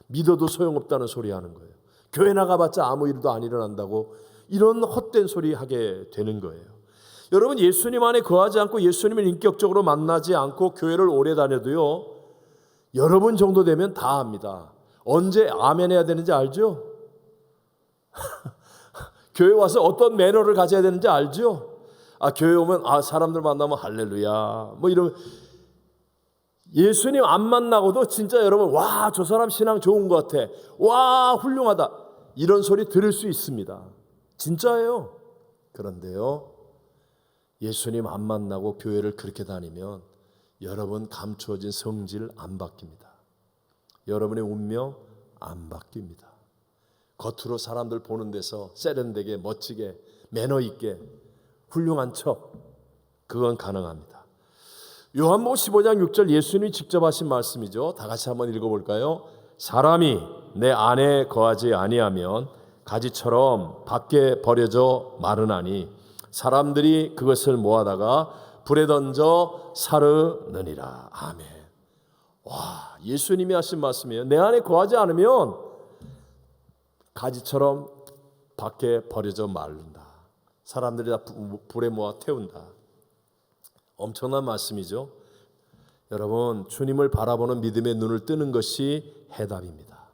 믿어도 소용없다는 소리 하는 거예요. 교회 나가봤자 아무 일도 안 일어난다고 이런 헛된 소리 하게 되는 거예요. 여러분, 예수님 안에 거하지 않고 예수님을 인격적으로 만나지 않고 교회를 오래 다녀도요, 여러분 정도 되면 다 합니다. 언제 아멘 해야 되는지 알죠? 교회 와서 어떤 매너를 가져야 되는지 알죠? 교회 오면 사람들 만나면 할렐루야 뭐 이런, 예수님 안 만나고도 진짜 여러분, 와, 저 사람 신앙 좋은 것 같아, 와, 훌륭하다, 이런 소리 들을 수 있습니다. 진짜예요. 그런데요, 예수님 안 만나고 교회를 그렇게 다니면 여러분 감추어진 성질 안 바뀝니다. 여러분의 운명 안 바뀝니다. 겉으로 사람들 보는 데서 세련되게 멋지게 매너 있게 훌륭한 척, 그건 가능합니다. 요한복음 15장 6절 예수님이 직접 하신 말씀이죠. 다 같이 한번 읽어볼까요? 사람이 내 안에 거하지 아니하면 가지처럼 밖에 버려져 마르나니 사람들이 그것을 모아다가 불에 던져 사르느니라. 아멘. 와, 예수님이 하신 말씀이에요. 내 안에 거하지 않으면 가지처럼 밖에 버려져 마른다. 사람들이 다 불에 모아 태운다. 엄청난 말씀이죠. 여러분, 주님을 바라보는 믿음의 눈을 뜨는 것이 해답입니다.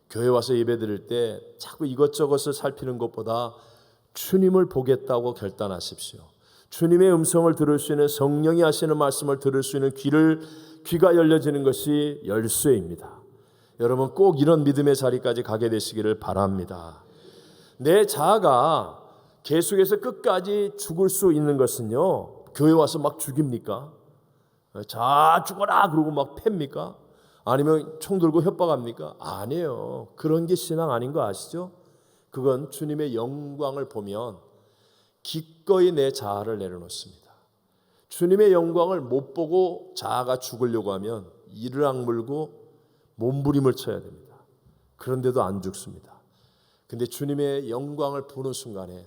교회 와서 예배드릴 때 자꾸 이것저것을 살피는 것보다 주님을 보겠다고 결단하십시오. 주님의 음성을 들을 수 있는, 성령이 하시는 말씀을 들을 수 있는 귀가 열려지는 것이 열쇠입니다. 여러분, 꼭 이런 믿음의 자리까지 가게 되시기를 바랍니다. 내 자아가 계속해서 끝까지 죽을 수 있는 것은요, 교회 와서 막 죽입니까? 자, 죽어라 그러고 막 팹니까? 아니면 총 들고 협박합니까? 아니에요. 그런 게 신앙 아닌 거 아시죠? 그건 주님의 영광을 보면 기꺼이 내 자아를 내려놓습니다. 주님의 영광을 못 보고 자아가 죽으려고 하면 이를 악물고 몸부림을 쳐야 됩니다. 그런데도 안 죽습니다. 근데 주님의 영광을 보는 순간에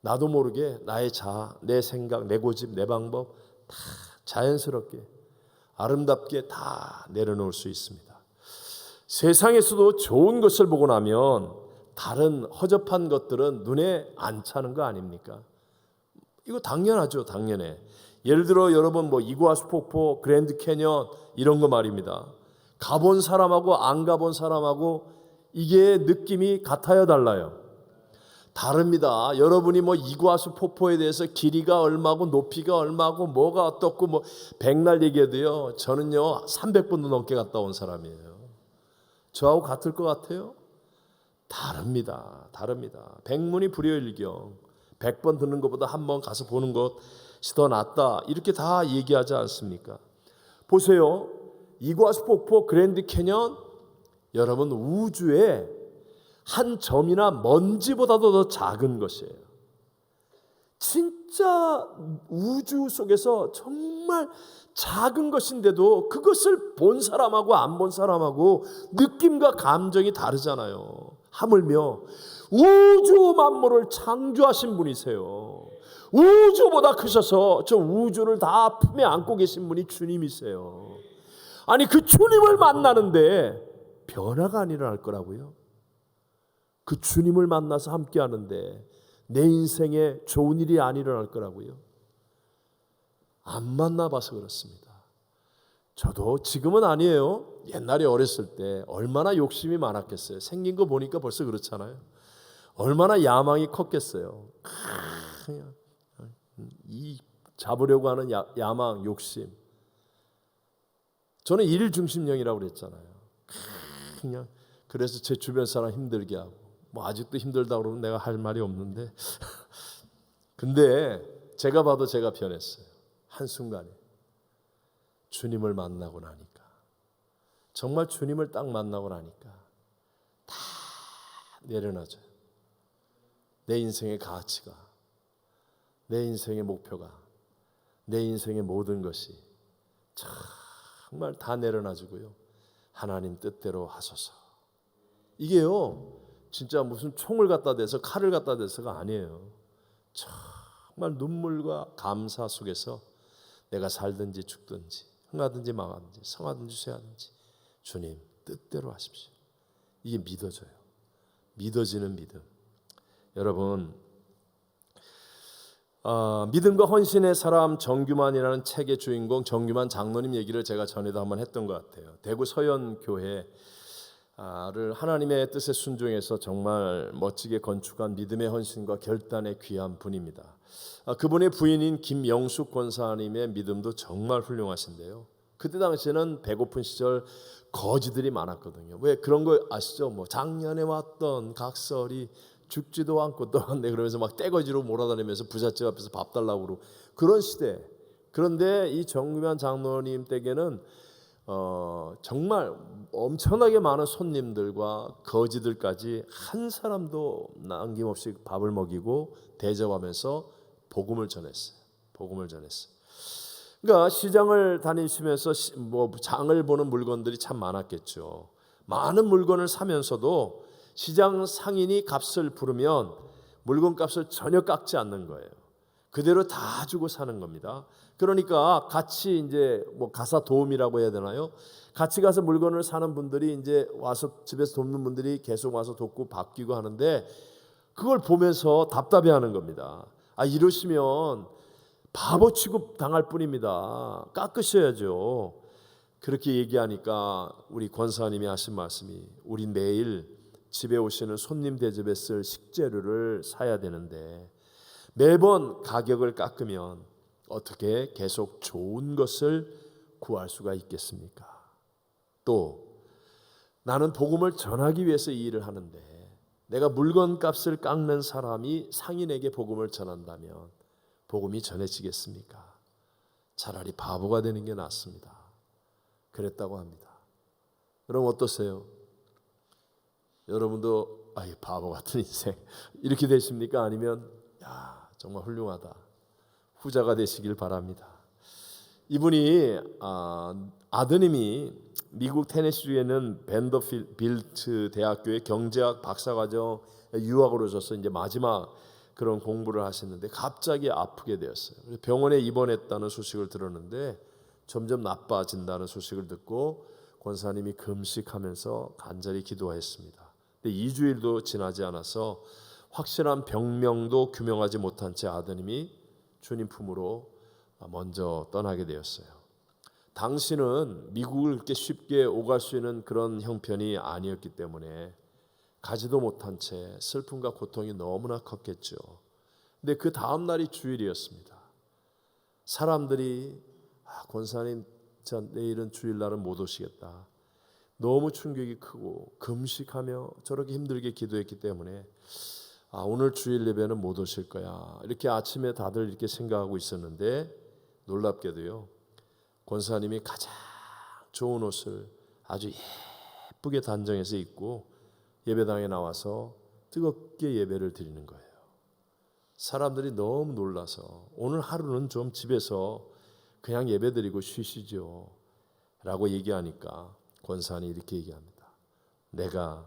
나도 모르게 나의 자아, 내 생각, 내 고집, 내 방법 다 자연스럽게 아름답게 다 내려놓을 수 있습니다. 세상에서도 좋은 것을 보고 나면 다른 허접한 것들은 눈에 안 차는 거 아닙니까? 이거 당연하죠, 당연해. 예를 들어 여러분 이구아수 폭포, 그랜드 캐년 이런 거 말입니다. 가본 사람하고 안 가본 사람하고 이게 느낌이 같아요, 달라요? 다릅니다. 여러분이 이구아수 폭포에 대해서 길이가 얼마고 높이가 얼마고 뭐가 어떻고 백날 얘기해도요, 저는요 300번도 넘게 갔다 온 사람이에요. 저하고 같을 것 같아요? 다릅니다. 백문이 불여일경. 100번 듣는 것보다 한 번 가서 보는 것이 더 낫다, 이렇게 다 얘기하지 않습니까? 보세요. 이구아수 폭포, 그랜드 캐년, 여러분 우주의 한 점이나 먼지보다도 더 작은 것이에요. 진짜 우주 속에서 정말 작은 것인데도 그것을 본 사람하고 안 본 사람하고 느낌과 감정이 다르잖아요. 하물며 우주 만물을 창조하신 분이세요. 우주보다 크셔서 저 우주를 다 품에 안고 계신 분이 주님이세요. 아니, 그 주님을 만나는데 변화가 안 일어날 거라고요? 그 주님을 만나서 함께 하는데 내 인생에 좋은 일이 안 일어날 거라고요? 안 만나봐서 그렇습니다. 저도 지금은 아니에요. 옛날에 어렸을 때 얼마나 욕심이 많았겠어요. 생긴 거 보니까 벌써 그렇잖아요. 얼마나 야망이 컸겠어요. 그냥 이 잡으려고 하는 야망, 욕심. 저는 일 중심형이라고 그랬잖아요. 그냥 그래서 제 주변 사람 힘들게 하고, 아직도 힘들다고 그러면 내가 할 말이 없는데 근데 제가 봐도 제가 변했어요. 한순간에 주님을 만나고 나니까, 정말 주님을 딱 만나고 나니까 다 내려놔져요. 내 인생의 가치가, 내 인생의 목표가, 내 인생의 모든 것이 정말 다 내려놔지고요. 하나님 뜻대로 하소서. 이게요, 진짜 무슨 총을 갖다 대서 칼을 갖다 대서가 아니에요. 정말 눈물과 감사 속에서 내가 살든지 죽든지 흥하든지 망하든지 성하든지 쇠하든지 주님 뜻대로 하십시오. 이게 믿어져요. 믿어지는 믿음. 여러분, 믿음과 헌신의 사람 정규만이라는 책의 주인공 정규만 장로님 얘기를 제가 전에도 한번 했던 것 같아요. 대구 서현교회를 하나님의 뜻에 순종해서 정말 멋지게 건축한 믿음의 헌신과 결단의 귀한 분입니다. 그분의 부인인 김영숙 권사님의 믿음도 정말 훌륭하신데요. 그때 당시에는 배고픈 시절 거지들이 많았거든요. 왜 그런 거 아시죠? 뭐 작년에 왔던 각설이 죽지도 않고 또 왔네 그러면서 막 떼거지로 몰아다니면서 부잣집 앞에서 밥 달라고 그러고 그런 시대. 그런데 이 정규만 장로님 댁에는 정말 엄청나게 많은 손님들과 거지들까지 한 사람도 남김없이 밥을 먹이고 대접하면서 복음을 전했어요. 복음을 전했어요. 그러니까 시장을 다니시면서 뭐 장을 보는 물건들이 참 많았겠죠. 많은 물건을 사면서도 시장 상인이 값을 부르면 물건값을 전혀 깎지 않는 거예요. 그대로 다 주고 사는 겁니다. 그러니까 같이 이제 뭐 가사 도우미라고 해야 되나요? 같이 가서 물건을 사는 분들이 이제 와서 집에서 돕는 분들이 계속 와서 돕고 바뀌고 하는데 그걸 보면서 답답해하는 겁니다. 이러시면 바보 취급 당할 뿐입니다. 깎으셔야죠. 그렇게 얘기하니까 우리 권사님이 하신 말씀이 우리 매일 집에 오시는 손님 대접에 쓸 식재료를 사야 되는데 매번 가격을 깎으면 어떻게 계속 좋은 것을 구할 수가 있겠습니까? 또 나는 복음을 전하기 위해서 이 일을 하는데 내가 물건값을 깎는 사람이 상인에게 복음을 전한다면 복음이 전해지겠습니까? 차라리 바보가 되는 게 낫습니다. 그랬다고 합니다. 여러분 어떠세요? 여러분도 바보 같은 인생 이렇게 되십니까? 아니면 정말 훌륭하다 후자가 되시길 바랍니다. 이분이 아드님이 미국 테네시주에 있는 벤더빌트 대학교의 경제학 박사과정 유학을 오셔서 이제 마지막 그런 공부를 하셨는데 갑자기 아프게 되었어요. 병원에 입원했다는 소식을 들었는데 점점 나빠진다는 소식을 듣고 권사님이 금식하면서 간절히 기도했습니다. 근데 2주일도 지나지 않아서 확실한 병명도 규명하지 못한 채 아드님이 주님 품으로 먼저 떠나게 되었어요. 당시는 미국을 그렇게 쉽게 오갈 수 있는 그런 형편이 아니었기 때문에 가지도 못한 채 슬픔과 고통이 너무나 컸겠죠. 근데 그 다음 날이 주일이었습니다. 사람들이 권사님 내일은 주일날은 못 오시겠다. 너무 충격이 크고 금식하며 저렇게 힘들게 기도했기 때문에 오늘 주일 예배는 못 오실 거야. 이렇게 아침에 다들 이렇게 생각하고 있었는데 놀랍게도요. 권사님이 가장 좋은 옷을 아주 예쁘게 단정해서 입고 예배당에 나와서 뜨겁게 예배를 드리는 거예요. 사람들이 너무 놀라서 오늘 하루는 좀 집에서 그냥 예배 드리고 쉬시죠 라고 얘기하니까 권사님이 이렇게 얘기합니다. 내가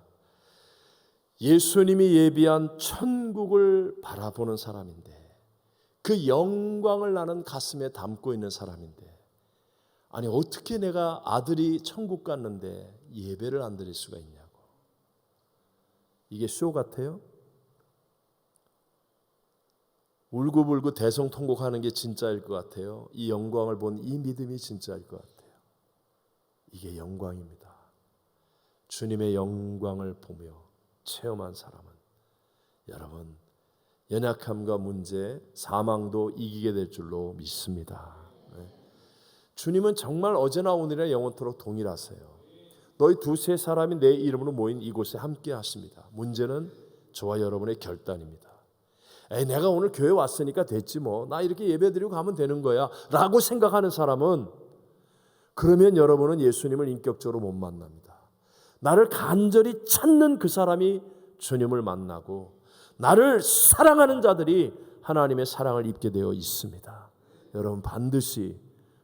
예수님이 예비한 천국을 바라보는 사람인데 그 영광을 나는 가슴에 담고 있는 사람인데 어떻게 내가 아들이 천국 갔는데 예배를 안 드릴 수가 있냐고. 이게 쇼 같아요? 울고불고 대성통곡하는 게 진짜일 것 같아요. 이 영광을 본 이 믿음이 진짜일 것 같아요. 이게 영광입니다. 주님의 영광을 보며 체험한 사람은 여러분 연약함과 문제, 사망도 이기게 될 줄로 믿습니다. 주님은 정말 어제나 오늘이나 영원토록 동일하세요. 너희 두세 사람이 내 이름으로 모인 이곳에 함께 하십니다. 문제는 저와 여러분의 결단입니다. 내가 오늘 교회 왔으니까 됐지 뭐. 나 이렇게 예배드리고 가면 되는 거야 라고 생각하는 사람은 그러면 여러분은 예수님을 인격적으로 못 만납니다. 나를 간절히 찾는 그 사람이 주님을 만나고 나를 사랑하는 자들이 하나님의 사랑을 입게 되어 있습니다. 여러분 반드시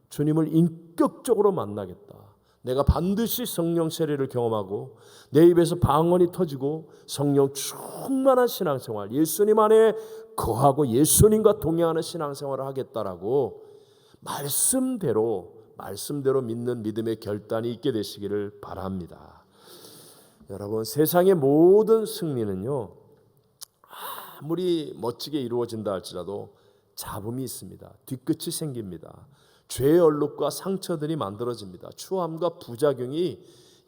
주님을 인격적으로 만나겠다. 내가 반드시 성령 세례를 경험하고 내 입에서 방언이 터지고 성령 충만한 신앙생활, 예수님 안에 거하고 예수님과 동행하는 신앙생활을 하겠다라고 말씀대로 믿는 믿음의 결단이 있게 되시기를 바랍니다. 여러분 세상의 모든 승리는요 아무리 멋지게 이루어진다 할지라도 잡음이 있습니다. 뒤끝이 생깁니다. 죄의 얼룩과 상처들이 만들어집니다. 추함과 부작용이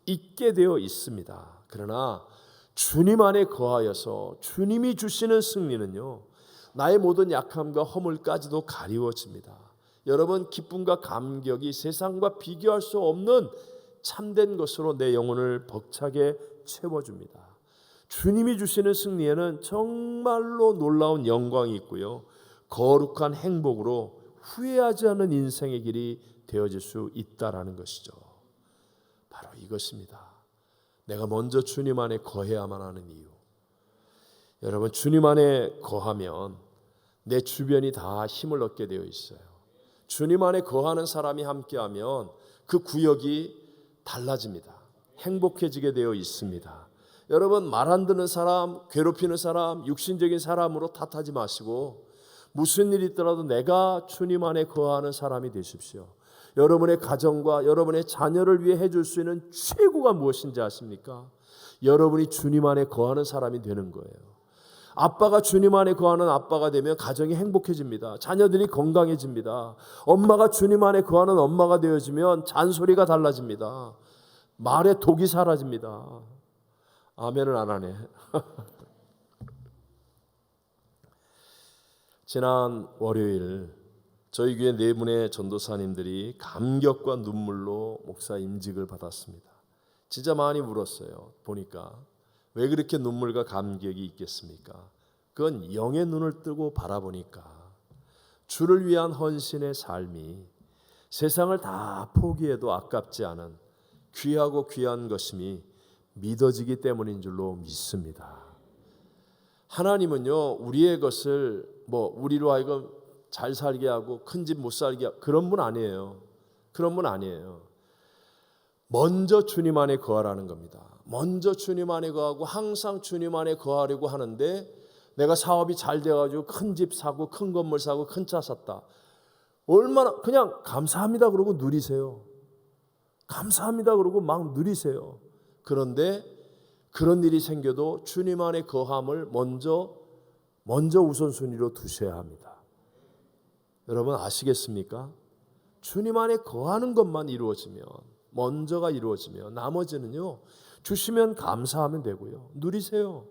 있게 되어 있습니다. 그러나 주님 안에 거하여서 주님이 주시는 승리는요, 나의 모든 약함과 허물까지도 가리워집니다. 여러분, 기쁨과 감격이 세상과 비교할 수 없는 참된 것으로 내 영혼을 벅차게 채워줍니다. 주님이 주시는 승리에는 정말로 놀라운 영광이 있고요, 거룩한 행복으로 후회하지 않는 인생의 길이 되어질 수 있다라는 것이죠. 바로 이것입니다. 내가 먼저 주님 안에 거해야만 하는 이유. 여러분, 주님 안에 거하면 내 주변이 다 힘을 얻게 되어 있어요. 주님 안에 거하는 사람이 함께하면 그 구역이 달라집니다. 행복해지게 되어 있습니다. 여러분, 말 안 듣는 사람, 괴롭히는 사람, 육신적인 사람으로 탓하지 마시고 무슨 일이 있더라도 내가 주님 안에 거하는 사람이 되십시오. 여러분의 가정과 여러분의 자녀를 위해 해줄 수 있는 최고가 무엇인지 아십니까? 여러분이 주님 안에 거하는 사람이 되는 거예요. 아빠가 주님 안에 거하는 아빠가 되면 가정이 행복해집니다. 자녀들이 건강해집니다. 엄마가 주님 안에 거하는 엄마가 되어지면 잔소리가 달라집니다. 말에 독이 사라집니다. 아멘을 안 하네. 지난 월요일 저희 교회 네 분의 전도사님들이 감격과 눈물로 목사 임직을 받았습니다. 진짜 많이 울었어요. 보니까 왜 그렇게 눈물과 감격이 있겠습니까? 그건 영의 눈을 뜨고 바라보니까 주를 위한 헌신의 삶이 세상을 다 포기해도 아깝지 않은 귀하고 귀한 것임이 믿어지기 때문인 줄로 믿습니다. 하나님은요, 우리의 것을 우리로 하여금 잘 살게 하고 큰 집 못 살게 하고 그런 분 아니에요. 그런 분 아니에요. 먼저 주님 안에 거하라는 겁니다. 먼저 주님 안에 거하고 항상 주님 안에 거하려고 하는데, 내가 사업이 잘 돼가지고 큰 집 사고 큰 건물 사고 큰 차 샀다. 얼마나 그냥 감사합니다 그러고 누리세요. 감사합니다 그러고 막 누리세요. 그런데 그런 일이 생겨도 주님 안에 거함을 먼저 우선순위로 두셔야 합니다. 여러분 아시겠습니까? 주님 안에 거하는 것만 이루어지면, 먼저가 이루어지면 나머지는요, 주시면 감사하면 되고요, 누리세요.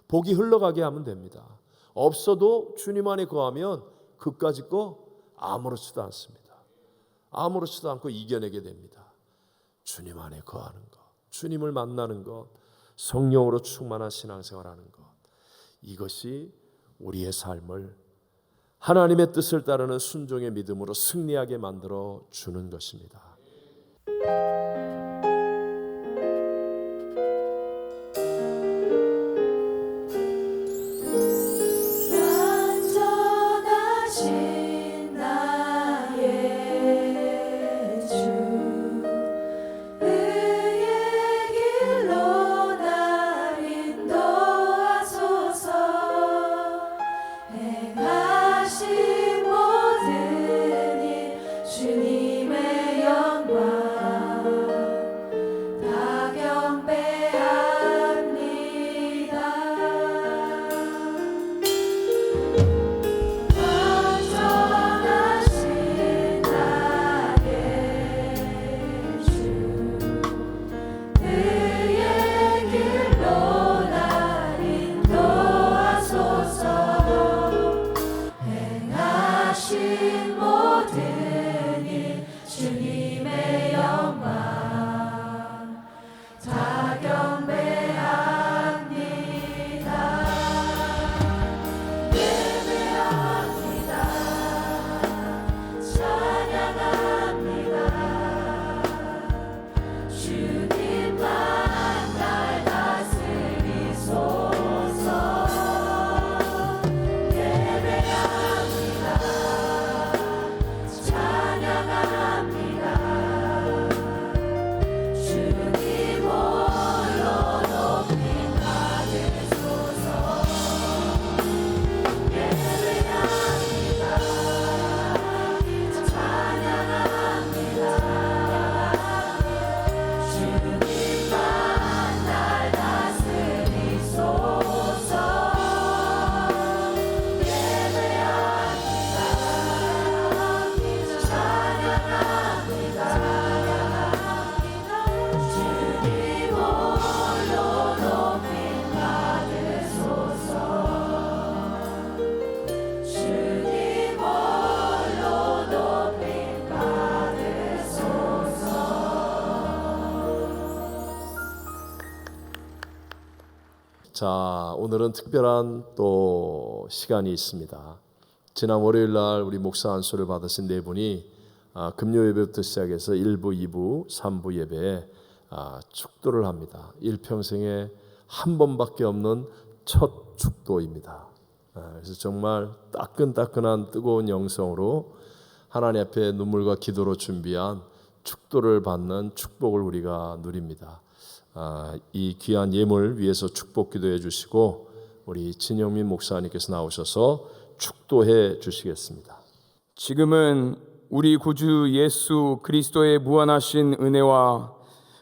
복이 흘러가게 하면 됩니다. 없어도 주님 안에 거하면 그까짓 거 아무렇지도 않습니다. 아무렇지도 않고 이겨내게 됩니다. 주님 안에 거하는 것, 주님을 만나는 것, 성령으로 충만한 신앙생활하는 것, 이것이 우리의 삶을 하나님의 뜻을 따르는 순종의 믿음으로 승리하게 만들어 주는 것입니다. 주님의 영광 자, 오늘은 특별한 또 시간이 있습니다. 지난 월요일 날 우리 목사 안수를 받으신 네 분이 금요 예배부터 시작해서 1부, 2부, 3부 예배에 축도를 합니다. 일평생에 한 번밖에 없는 첫 축도입니다. 그래서 정말 따끈따끈한 뜨거운 영성으로 하나님 앞에 눈물과 기도로 준비한 축도를 받는 축복을 우리가 누립니다. 이 귀한 예물 위해서 축복 기도해 주시고 우리 진영민 목사님께서 나오셔서 축도해 주시겠습니다. 지금은 우리 구주 예수 그리스도의 무한하신 은혜와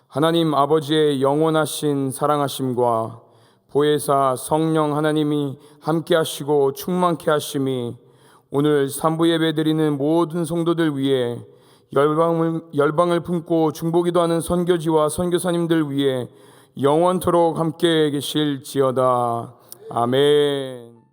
하나님 아버지의 영원하신 사랑하심과 보혜사 성령 하나님이 함께 하시고 충만케 하심이 오늘 3부 예배 드리는 모든 성도들 위해 열방을 품고 중보기도하는 선교지와 선교사님들 위해 영원토록 함께 계실지어다. 아멘.